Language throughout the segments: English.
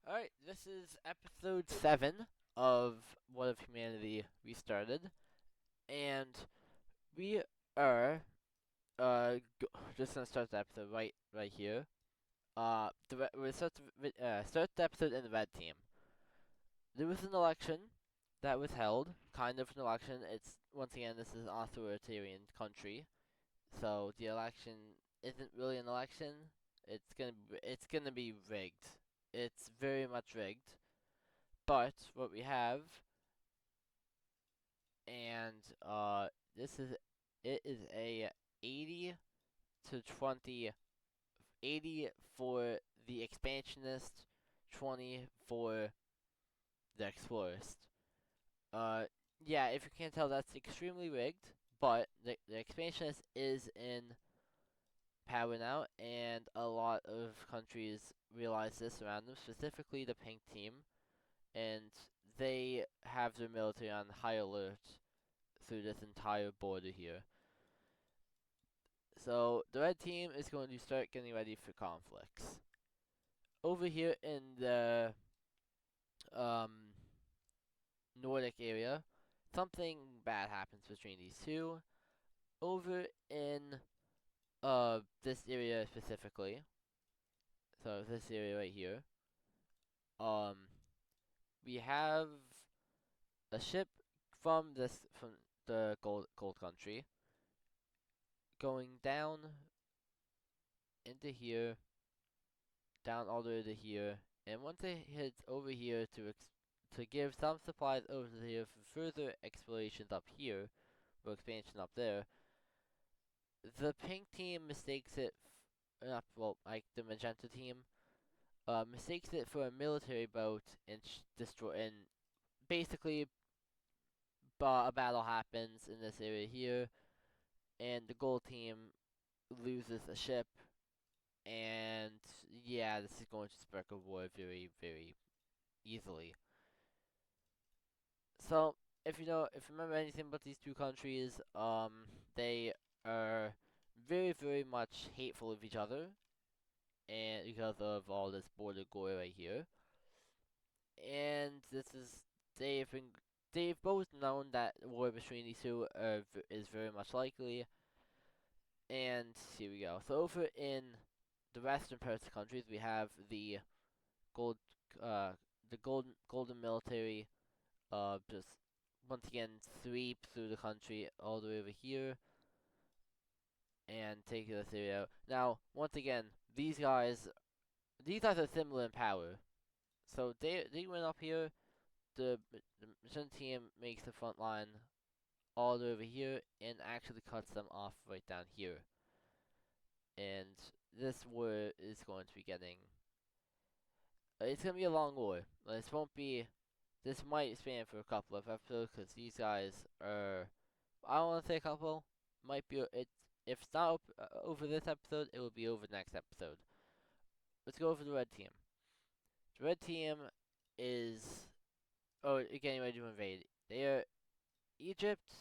Alright, this is episode 7 of What If Humanity Restarted, and we are just gonna start the episode right here. We'll start the episode in the red team. There was an election that was held, kind of an election. It's once again this is an authoritarian country, so the election isn't really an election. It's gonna be rigged. It's very much rigged. But what we have, and this is it is a 80 to 20, 80 for the expansionist, 20 for the explorist. Uh, yeah, if you can't tell, that's extremely rigged. But the expansionist is in power now, and a lot of countries realize this around them, specifically the pink team, and they have their military on high alert through this entire border here. So the red team is going to start getting ready for conflicts. Over here in the um, Nordic area, something bad happens between these two. Over in this area specifically, so this area right here, um, we have a ship from the gold country going down into here, down all the way to here, and once it hits over here to give some supplies over here for further explorations up here, or expansion up there, the pink team mistakes it, not well, like the magenta team, mistakes it for a military boat and and basically, a battle happens in this area here, and the gold team loses a ship, and yeah, this is going to spark a war very, very easily. So, if you remember anything about these two countries, they are very, very much hateful of each other, and because of all this border gore right here. And they've been, they've both known that war between these two is very much likely. And here we go. So over in the western parts of the countries, we have gold, uh, the golden military just once again sweep through the country all the way over here and take this area out. Now, once again, these guys are similar in power. So they went up here. The Mission team makes the front line all the way over here and actually cuts them off right down here. And this war is going to be getting. It's gonna be a long war. This won't be. This might span for a couple of episodes because these guys are. I don't want to say a couple. Might be it. If it's not over this episode, it will be over the next episode. Let's go over the red team. The red team is getting ready to invade. They are Egypt.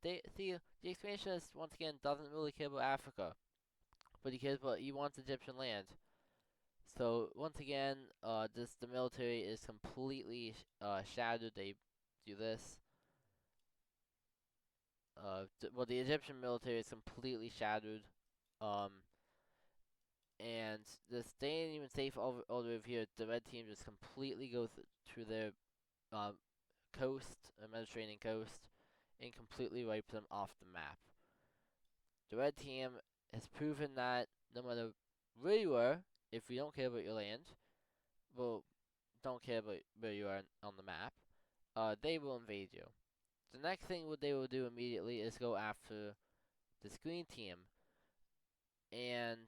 They see the expansionist once again doesn't really care about Africa, but he wants Egyptian land. So once again, the military is completely shattered. They do this. The Egyptian military is completely shattered. Um, and this they ain't even safe all the way over here. The red team just completely goes to their um coast, Mediterranean coast, and completely wipes them off the map. The red team has proven that no matter where you are, if we don't care about your land, well, don't care about where you are on the map, they will invade you. The next thing what they will do immediately is go after the green team, and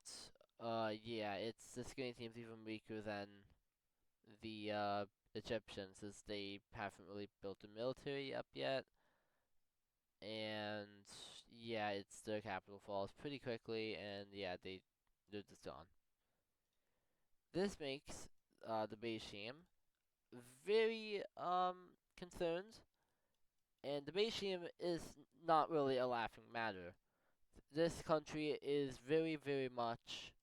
yeah, it's the green team's even weaker than the Egyptians, as they haven't really built a military up yet, and yeah, it's their capital falls pretty quickly, and yeah, they're just gone. This makes the beige team very concerned, and the beige team is not really a laughing matter. This country is very, very much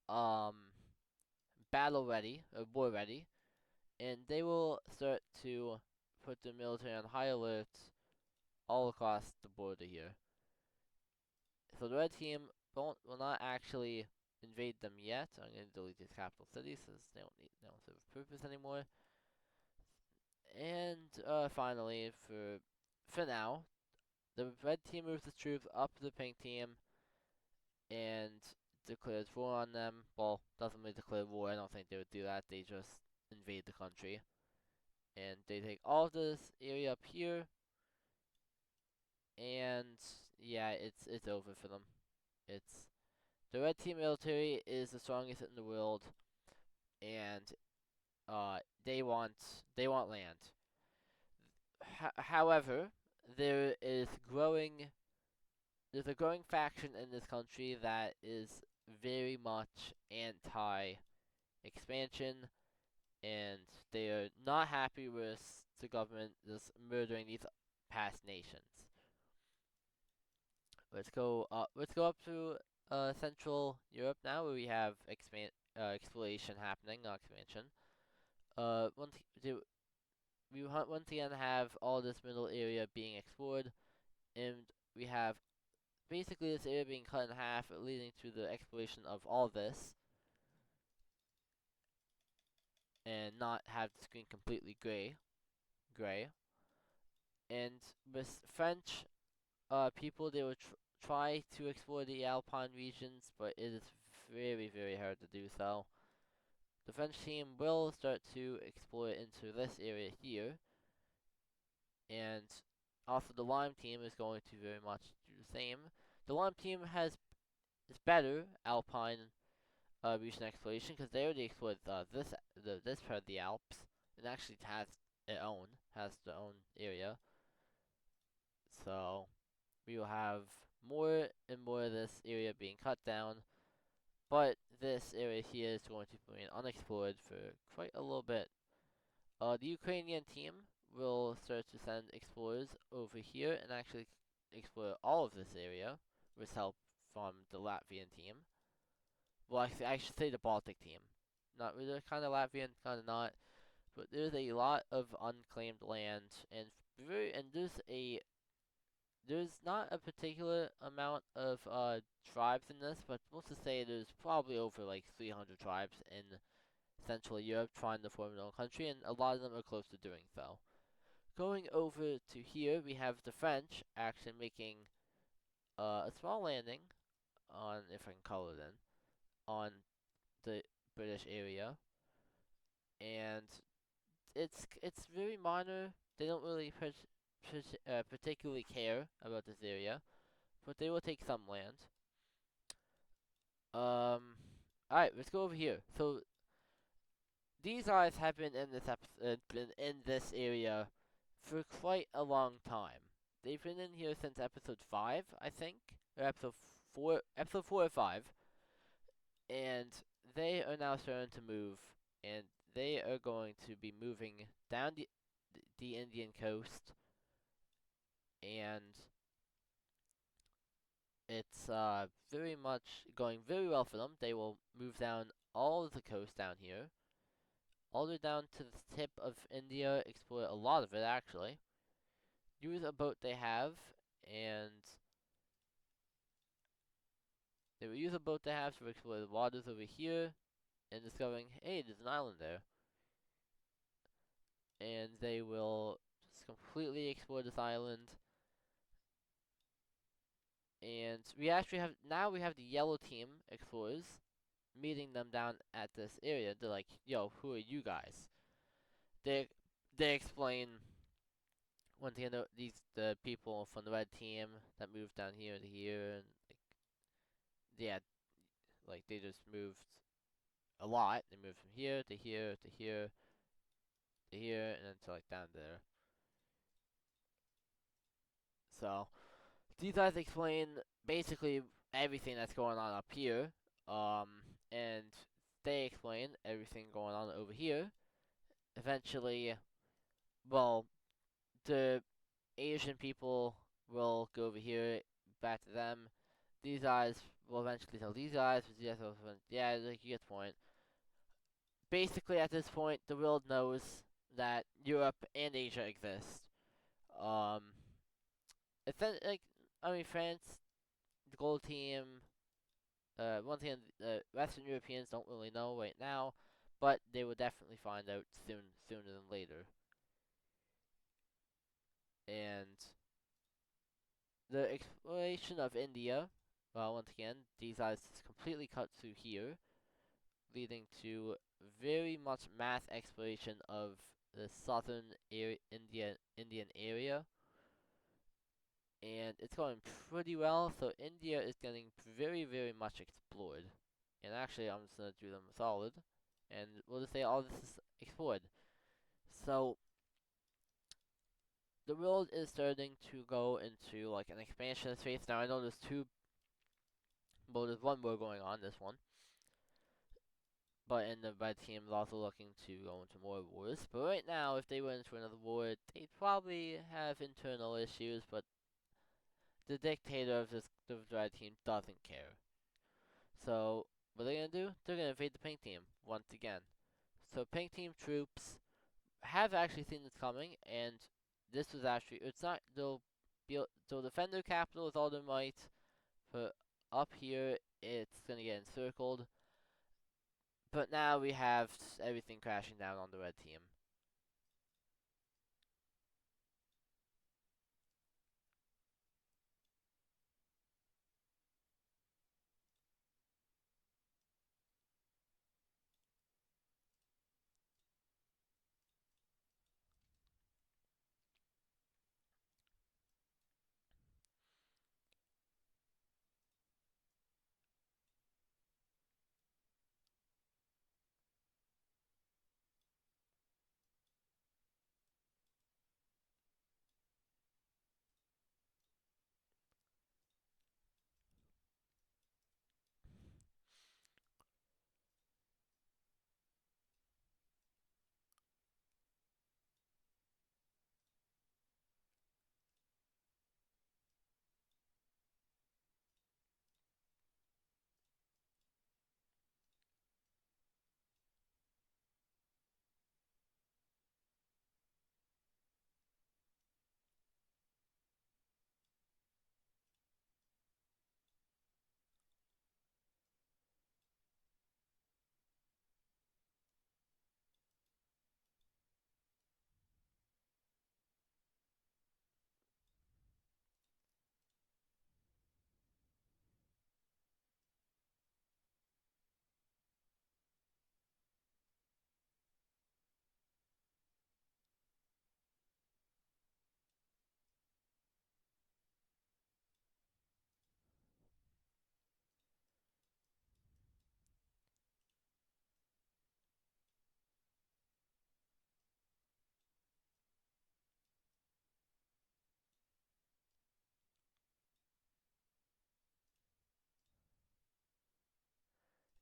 um battle ready or war ready, and they will start to put the military on high alert all across the border here. So the red team will not actually invade them yet. I'm going to delete these capital cities since they don't serve a purpose anymore. And finally, for now, the red team moves the troops up to the pink team and declares war on them. Well, doesn't really declare war. I don't think they would do that. They just invade the country, and they take all of this area up here. And yeah, it's over for them. It's the red team military is the strongest in the world, and they want land. However, there is growing there's a growing faction in this country that is very much anti expansion, and they are not happy with the government just murdering these past nations. Let's go up to Central Europe now, where we have exploration happening, not expansion. Once we once again have all this middle area being explored, and we have basically this area being cut in half, leading to the exploration of all this, and not have the screen completely gray. And with French people, they will try to explore the Alpine regions, but it is very hard to do so. The French team will start to explore into this area here, and also the Lime team is going to very much do the same. The Lime team is better Alpine region exploration because they already explored this part of the Alps, and actually has their own area. So we will have more and more of this area being cut down, but this area here is going to remain unexplored for quite a little bit. The Ukrainian team will start to send explorers over here and actually explore all of this area with help from the Latvian team. Well, actually, I should say the Baltic team. Not really, kind of Latvian, kind of not. But there's a lot of unclaimed land, and there's not a particular amount of tribes in this, but let's just say there's probably over like 300 tribes in Central Europe trying to form their own country, and a lot of them are close to doing so. Going over to here, we have the French actually making a small landing on, if I can call it in, on the British area, and it's very minor. They don't really particularly care about this area, but they will take some land. Alright, let's go over here. So these guys have been in been in this area for quite a long time. They've been in here since episode 5, I think, or episode 4 or 5, and they are now starting to move, and they are going to be moving down the Indian coast, and it's very much going very well for them. They will move down all of the coast down here, all the way down to the tip of India, explore a lot of it actually. Use a boat they have, and they will use a boat they have to explore the waters over here, and discovering, hey, there's an island there. And they will just completely explore this island. And we actually have, now we have the yellow team explorers meeting them down at this area. They're like, yo, who are you guys? They they explain once again the people from the red team that moved down here to here, and like, yeah, like they just moved a lot. They moved from here to here to here to here, and then to like down there. So these guys explain basically everything that's going on up here, and they explain everything going on over here. Eventually, well, the Asian people will go over here, back to them. These guys will eventually tell these guys, but these guys will, yeah, like, you get the point. basically at this point, the world knows that Europe and Asia exist. Um, it's like I mean France, the gold team. Once again, Western Europeans don't really know right now, but they will definitely find out sooner than later. And the exploration of India, well, once again, these eyes completely cut through here, leading to very much mass exploration of the southern Indian area, and it's going pretty well. So India is getting very much explored, and actually, I'm just gonna do them solid, and we'll just say all this is explored. So the world is starting to go into like an expansion phase. Now I know there's two, well, there's one war going on, this one. But in the red team is also looking to go into more wars. But right now, if they went into another war, they'd probably have internal issues. But the dictator of the red team doesn't care. So what are they gonna do? They're gonna invade the pink team once again. So pink team troops have actually seen this coming, and this was actually it's not they'll defend their capital with all their might. But up here, it's gonna get encircled. But now we have everything crashing down on the red team.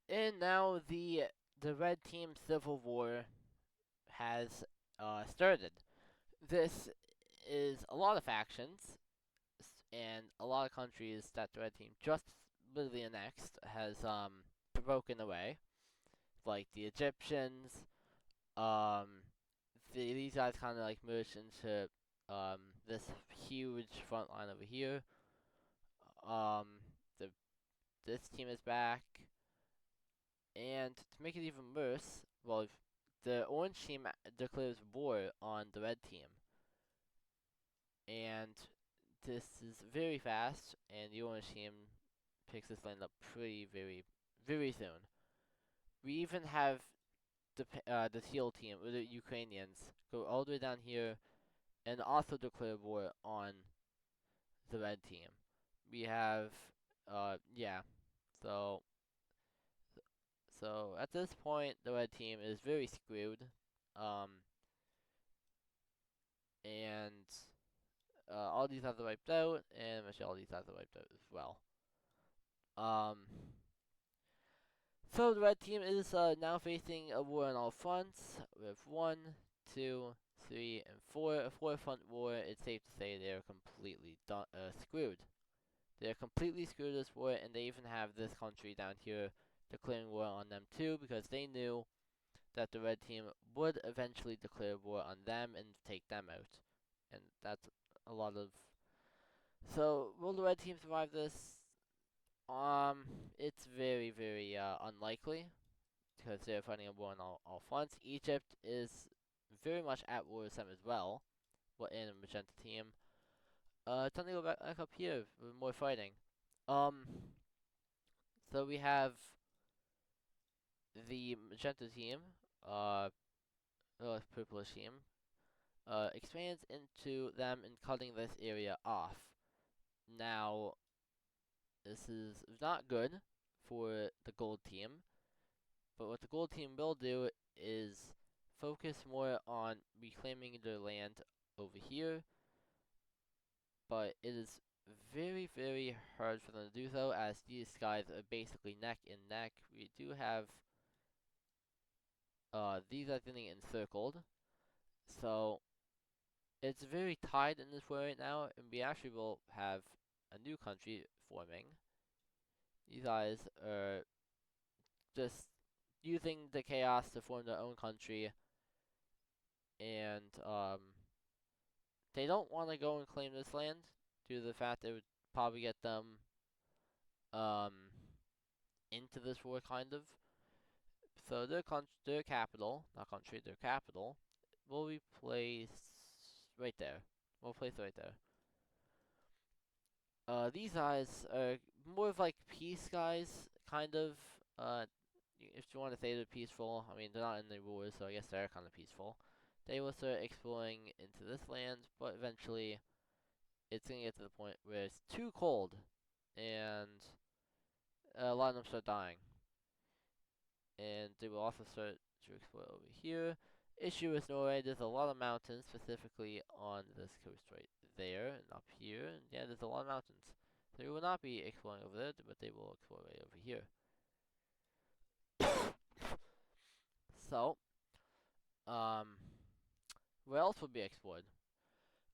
And now the red team civil war has started. This is a lot of factions and a lot of countries that the red team just literally annexed has broken away, like the Egyptians. Um, these guys kind of like merged into this huge front line over here. Um, the this team is back. And to make it even worse, well, if the orange team declares war on the red team, and this is very fast, and the orange team picks this land up very soon. We even have the teal team, or the Ukrainians, go all the way down here and also declare war on the red team. We have, yeah, so at this point, the red team is very screwed. Um, and all these guys are wiped out, and Michelle, all these guys are wiped out as well. Um, so the red team is now facing a war on all fronts with 1, 2, 3, and 4. A four-front war. It's safe to say they're completely screwed. They're completely screwed this war, and they even have this country down here declaring war on them too, because they knew that the red team would eventually declare war on them and take them out. And that's a lot of. So will the red team survive this? It's very, very unlikely because they're fighting a war on all fronts. Egypt is very much at war with them as well. What in a magenta team? Time to go back up here with more fighting. Um, so we have the magenta team, uh, purplish team, expands into them and cutting this area off. Now, this is not good for the gold team, but what the gold team will do is focus more on reclaiming their land over here, but it is very, very hard for them to do so, as these guys are basically neck and neck. We do have these are getting encircled, so it's very tied in this way right now, and we actually will have a new country forming. These guys are just using the chaos to form their own country, and they don't want to go and claim this land due to the fact that it would probably get them um, into this war, kind of. So their capital, not country, their capital, will be placed right there. We'll place it right there. These guys are more of like peace guys, kind of. If you want to say they're peaceful, I mean, they're not in the wars, so I guess they're kind of peaceful. They will start exploring into this land, but eventually it's going to get to the point where it's too cold, and a lot of them start dying. And they will also start to explore over here. Issue with Norway, there's a lot of mountains, specifically on this coast right there, and up here, and yeah, there's a lot of mountains. So they will not be exploring over there, but they will explore right over here. So, um, where else will be explored?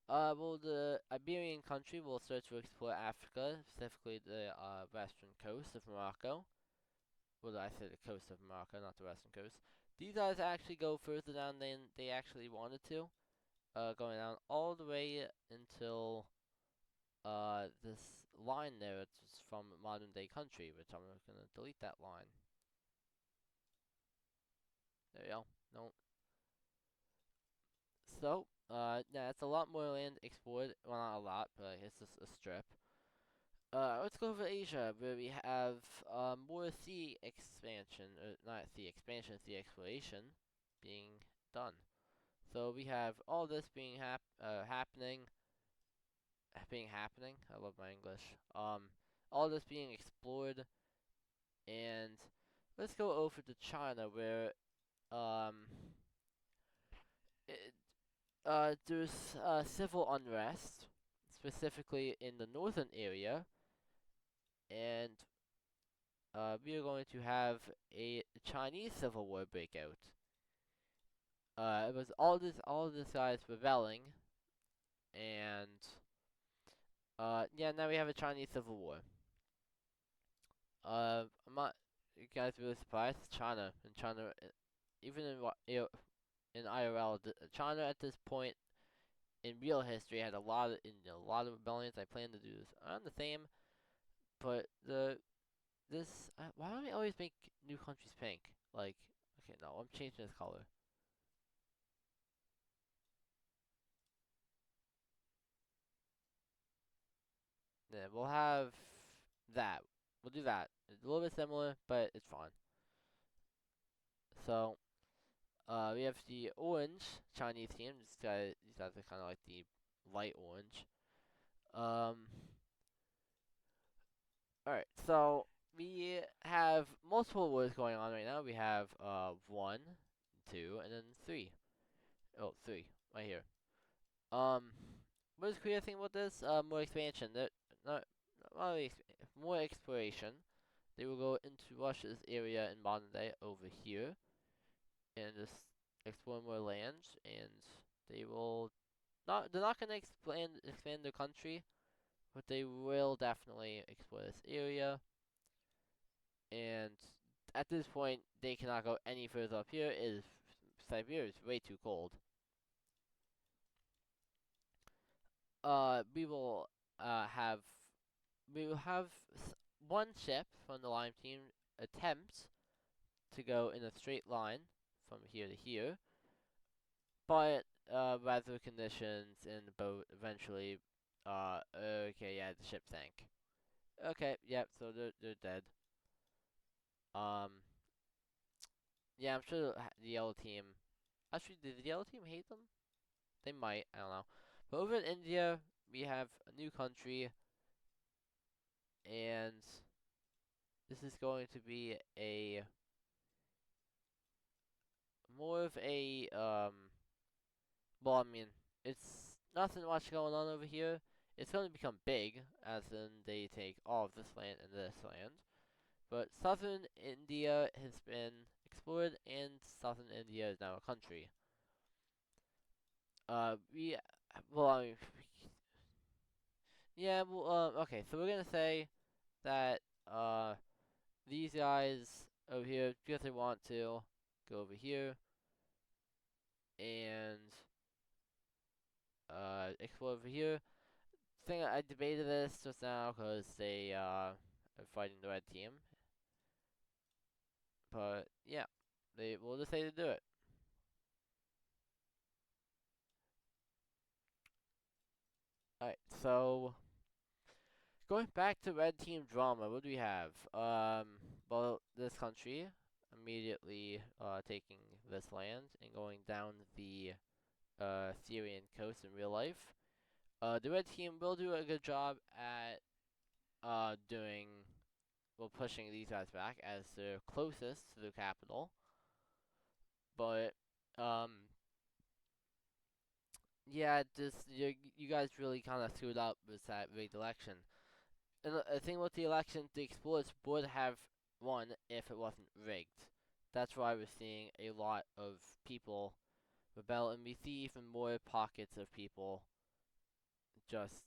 Well, the Iberian country will start to explore Africa, specifically the western coast of Morocco. Well, I say the coast of Morocco, not the western coast. These guys actually go further down than they actually wanted to, going down all the way until this line there. It's from modern day country, which I'm gonna delete that line. There you go. No. So, yeah, it's a lot more land explored. Well, not a lot, but it's just a strip. Let's go over Asia, where we have more sea expansion, not sea expansion, sea exploration being done. So we have all this being happening. I love my English. All this being explored, and let's go over to China, where um, it, there's civil unrest, specifically in the northern area, and we are going to have a Chinese civil war breakout. It was all this guys rebelling, and yeah, now we have a Chinese civil war. I'm not, you guys really surprised? China, even in IRL, China at this point in real history had a lot of rebellions. I plan to do this on the same, but why don't we always make new countries pink? Like, okay, no, I'm changing this color. Yeah, we'll have that. We'll do that. It's a little bit similar, but it's fine. So, we have the orange Chinese team. These guys are kind of like the light orange. Alright, so we have multiple wars going on right now. We have one, two, and then three. Oh, three right here. Um, what is Korea thing about this? More expansion. Not really more exploration. They will go into Russia's area in modern day over here, and just explore more lands. And they will not. They're not gonna expand their country, but they will definitely explore this area. And at this point, they cannot go any further up here. Siberia is way too cold. We will have one ship from the Lime team attempt to go in a straight line from here to here, but weather conditions and the boat eventually. Okay, yeah, the ship sank. Okay, yep. So they're dead. Um, yeah, I'm sure the yellow team. Actually, did the yellow team hate them? They might. I don't know. But over in India, we have a new country, and this is going to be a more of a Well, I mean, it's nothing much going on over here. It's going to become big, as in they take all of this land and this land. But southern India has been explored, and southern India is now a country. We, well, I mean, yeah, well, okay, so we're gonna say that, these guys over here, because they want to, go over here, and, explore over here. Thing I debated this just now because they, are fighting the red team, but, yeah, they will decide to do it. Alright, so going back to red team drama, what do we have? Well, this country immediately taking this land and going down the Syrian coast in real life. The red team will do a good job at doing well pushing these guys back as they're closest to the capital. But um yeah, just you guys really kind of screwed up with that rigged election. And the thing with the election, the explorers would have won if it wasn't rigged. That's why we're seeing a lot of people rebel, and we see even more pockets of people just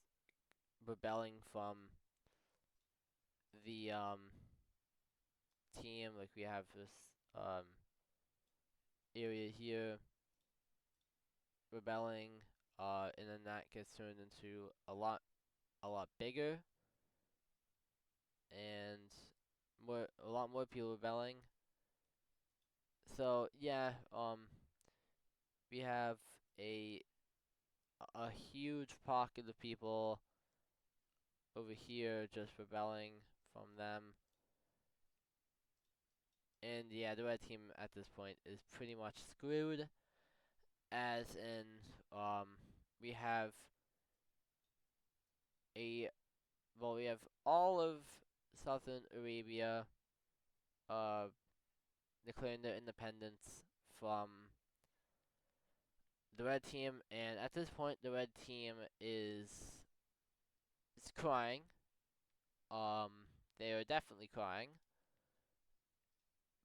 rebelling from the team. Like we have this um area here rebelling, and then that gets turned into a lot bigger, and a lot more people rebelling. So yeah, we have a a huge pocket of people over here just rebelling from them. And yeah, the red team at this point is pretty much screwed, as in, we have a, well, we have all of Southern Arabia, uh, declaring their independence from the red team, and at this point, the red team is crying. Um, they are definitely crying,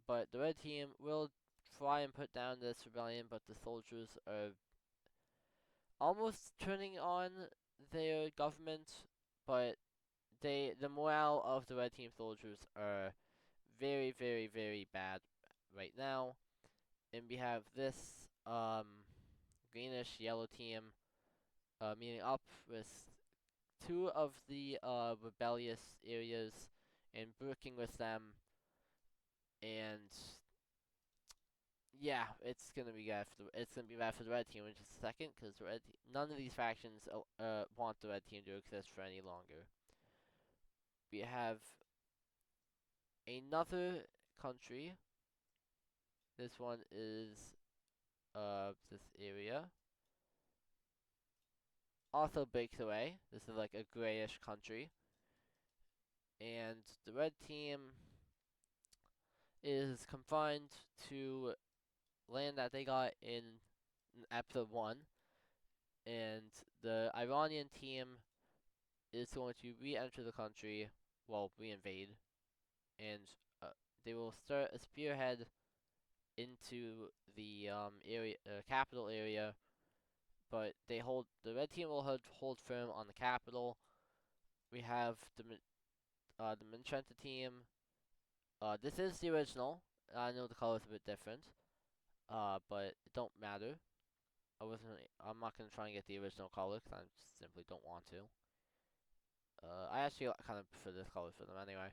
but the red team will try and put down this rebellion, but the soldiers are almost turning on their government, but the morale of the red team soldiers are very, very, very bad right now. And we have this greenish yellow team meeting up with two of the rebellious areas and working with them, and yeah, it's gonna be bad for the red team in just a second, because none of these factions want the red team to exist for any longer. We have another country. This one is this area. Also breaks away. This is like a grayish country. And the red team is confined to land that they got in episode 1. And the Iranian team is going to re-enter the country, well, re-invade, and uh, they will start a spearhead into the capital area. But the red team will hold firm on the capital. We have the Magenta team This is the original. I know the color's a bit different, but it don't matter. I'm not gonna try and get the original color because I simply don't want to. I actually kind of prefer this color for them anyway.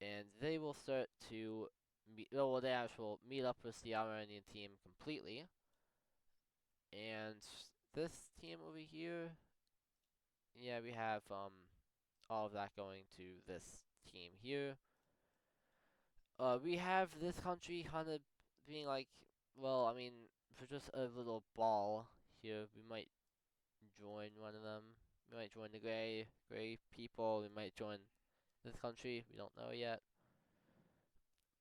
And they will start to meet. Well, they actually meet up with the Armenian team completely. And this team over here, yeah, we have all of that going to this team here. We have this country kind of being like, well, I mean, for just a little ball here, we might join one of them. We might join the gray people. We might join this country. We don't know yet.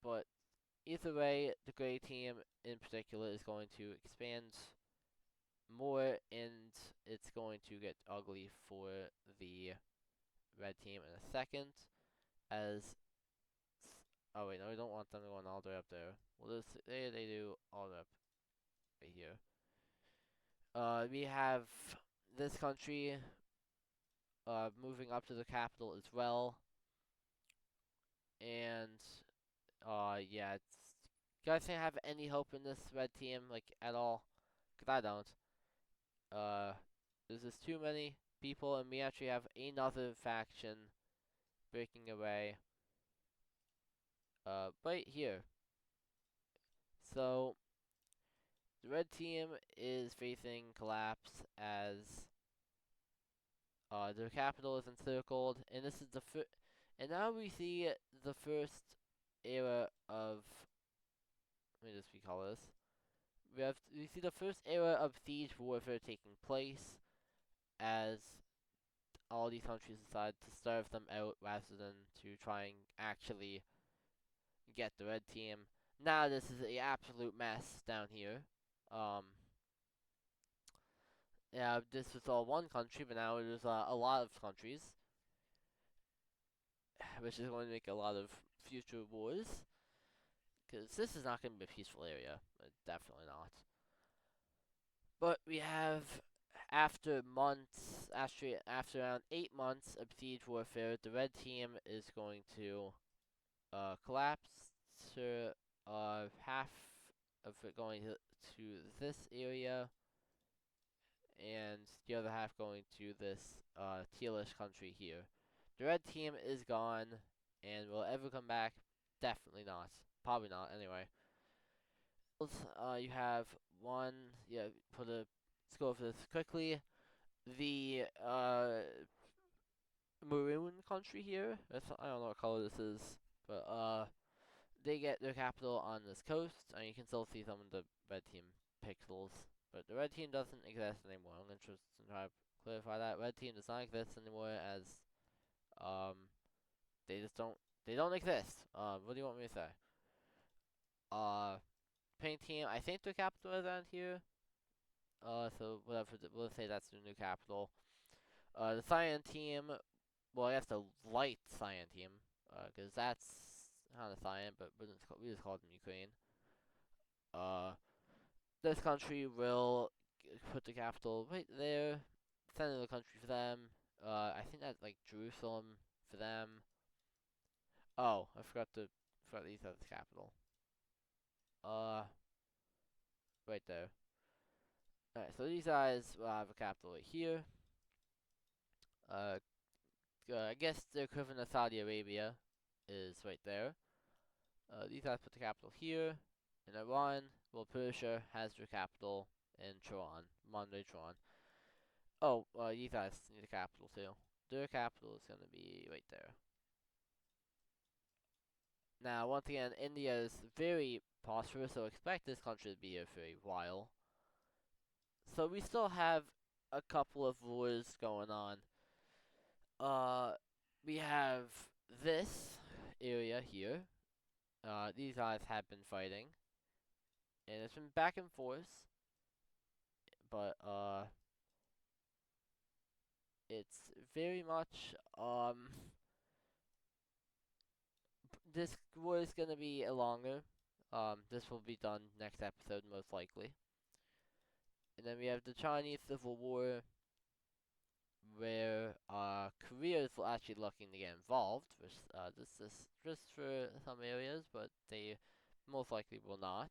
But either way, the gray team in particular is going to expand more, and it's going to get ugly for the red team in a second. As oh wait, no, we don't want them going all the way up there. Well, they do all the way up right here. We have this country moving up to the capital as well, and yeah, it's. You guys don't have any hope in this red team, like at all? Cause I don't. Uh, there's just too many people, and we actually have another faction breaking away. Right here. So the red team is facing collapse as their capital is encircled, and this is the and now we see the first era of. Let me just recall this. We see the first era of siege warfare taking place as all these countries decide to starve them out rather than to try and actually get the red team. Now this is a absolute mess down here. Um, yeah, this was all one country, but now it is a lot of countries, which is going to make a lot of future wars. Because this is not going to be a peaceful area, definitely not. But we have, after months, after around 8 months of siege warfare, the red team is going to collapse to half of it going to this area, and the other half going to this tealish country here. The red team is gone, and will it ever come back? Definitely not. Probably not, anyway. You have one, yeah, let's go over this quickly. The maroon country here, I don't know what color this is, but they get their capital on this coast, and you can still see some of the red team pixels. But the red team doesn't exist anymore. I'm going to try to clarify that. Red team does not exist anymore as um they just don't exist. What do you want me to say? Uh Pink team, I think their capital is around here. So whatever, we'll say that's their new capital. The cyan team, well, I guess the light cyan team, because that's kind of cyan, but we just call them Ukraine. Uh, this country will put the capital right there, center of the country for them. I think that's like Jerusalem for them. Oh, I forgot these are the capital. Uh, right there. Alright, so these guys will have a capital right here. Uh, I guess the equivalent of Saudi Arabia is right there. These guys put the capital here in Iran, while Persia has their capital in Tehran, Monday Tehran. Oh, these guys need a capital too. Their capital is going to be right there. Now, once again, India is very prosperous, so expect this country to be here for a while. So we still have a couple of wars going on. We have this area here. These guys have been fighting, and it's been back and forth, but it's very much this war is gonna be a longer. This will be done next episode most likely. And then we have the Chinese Civil War, where Korea is actually looking to get involved. Which this is just for some areas, but they most likely will not.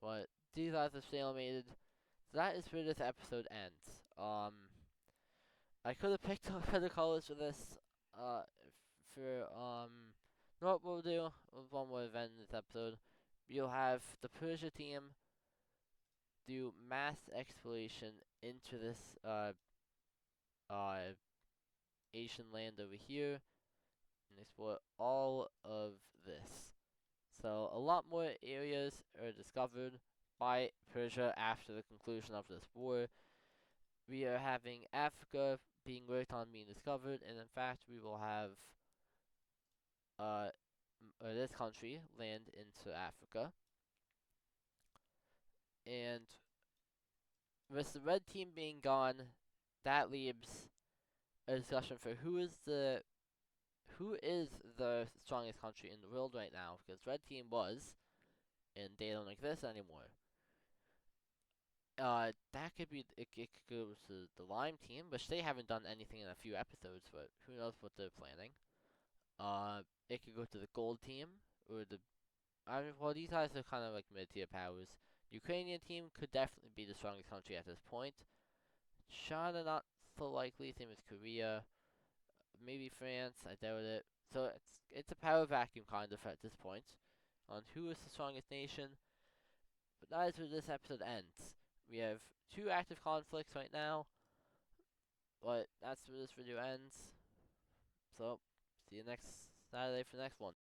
But these guys are stalemated. So that is where this episode ends. I could have picked other colors for this. Uh, for what we'll do with one more event in this episode. You'll have the Persia team do mass exploration into this uh Asian land over here and explore all of this. So a lot more areas are discovered by Persia after the conclusion of this war. We are having Africa being worked on being discovered, and in fact we will have uh this country land into Africa. And with the red team being gone, that leaves a discussion for who is the strongest country in the world right now, because red team was, and they don't exist anymore. That could be it could go to the Lime team, which they haven't done anything in a few episodes, but who knows what they're planning. It could go to the gold team or the well, these guys are kind of like mid-tier powers. Ukrainian team could definitely be the strongest country at this point. China not so likely. Same as Korea. Maybe France. I doubt it. So it's a power vacuum kind of at this point on who is the strongest nation. But that is where this episode ends. We have two active conflicts right now, but that's where this video ends. So see you next Saturday for the next one.